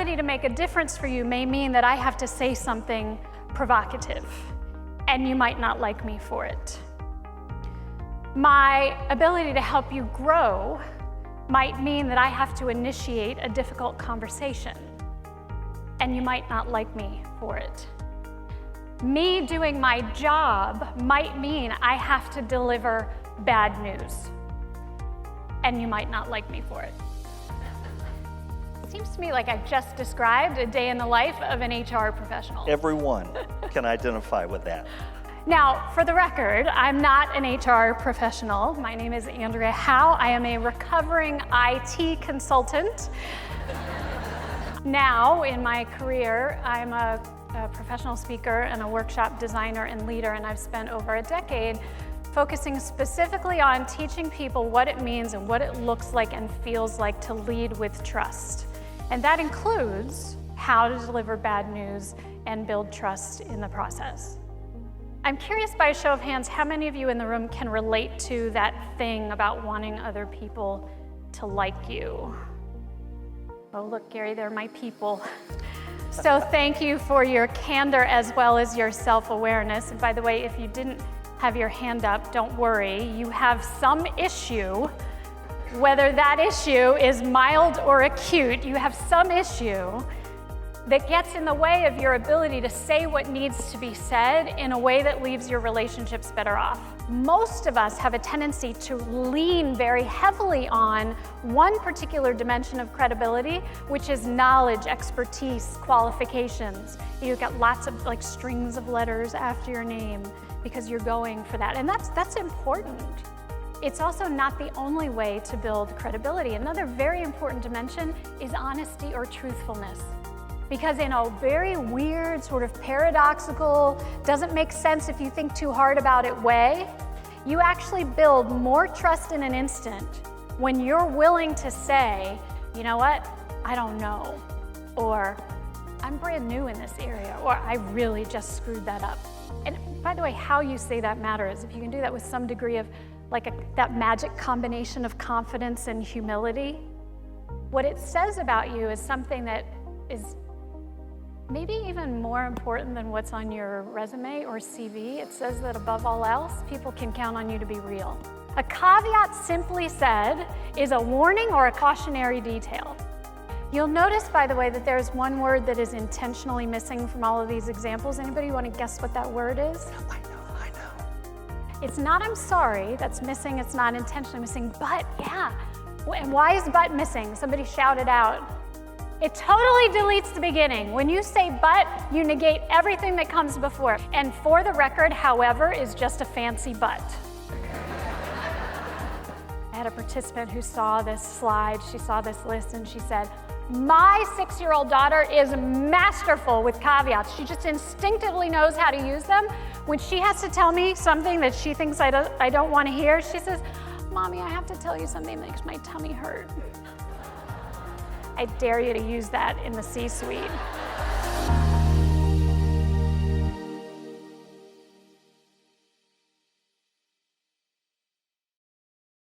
ability to make a difference for you may mean that I have to say something provocative, and you might not like me for it. My ability to help you grow might mean that I have to initiate a difficult conversation, and you might not like me for it. Me doing my job might mean I have to deliver bad news, and you might not like me for it. It seems to me like I've just described a day in the life of an HR professional. Everyone can identify with that. Now, for the record, I'm not an HR professional. My name is Andrea Howe. I am a recovering IT consultant. Now, in my career, I'm a professional speaker and a workshop designer and leader, and I've spent over a decade focusing specifically on teaching people what it means and what it looks like and feels like to lead with trust. And that includes how to deliver bad news and build trust in the process. I'm curious, by a show of hands, how many of you in the room can relate to that thing about wanting other people to like you? Oh, look, Gary, they're my people. So thank you for your candor as well as your self-awareness. And by the way, if you didn't have your hand up, don't worry. You have some issue, whether that issue is mild or acute, you have some issue that gets in the way of your ability to say what needs to be said in a way that leaves your relationships better off. Most of us have a tendency to lean very heavily on one particular dimension of credibility, which is knowledge, expertise, qualifications. You've got lots of like strings of letters after your name because you're going for that, and that's important. It's also not the only way to build credibility. Another very important dimension is honesty or truthfulness. Because in a very weird, sort of paradoxical, doesn't make sense if you think too hard about it way, you actually build more trust in an instant when you're willing to say, you know what, I don't know, or I'm brand new in this area, or I really just screwed that up. And by the way, how you say that matters. If you can do that with some degree of that magic combination of confidence and humility, what it says about you is something that is maybe even more important than what's on your resume or CV. It says that above all else, people can count on you to be real. A caveat, simply said, is a warning or a cautionary detail. You'll notice, by the way, that there's one word that is intentionally missing from all of these examples. Anybody want to guess what that word is? I know. It's not I'm sorry that's missing, it's not intentionally missing, but yeah. And why is but missing? Somebody shout it out. It totally deletes the beginning. When you say but, you negate everything that comes before. And for the record, however, is just a fancy but. I had a participant who saw this slide, she saw this list, and she said, my 6-year-old daughter is masterful with caveats. She just instinctively knows how to use them. When she has to tell me something that she thinks I don't want to hear, she says, Mommy, I have to tell you something that makes my tummy hurt. I dare you to use that in the C-suite.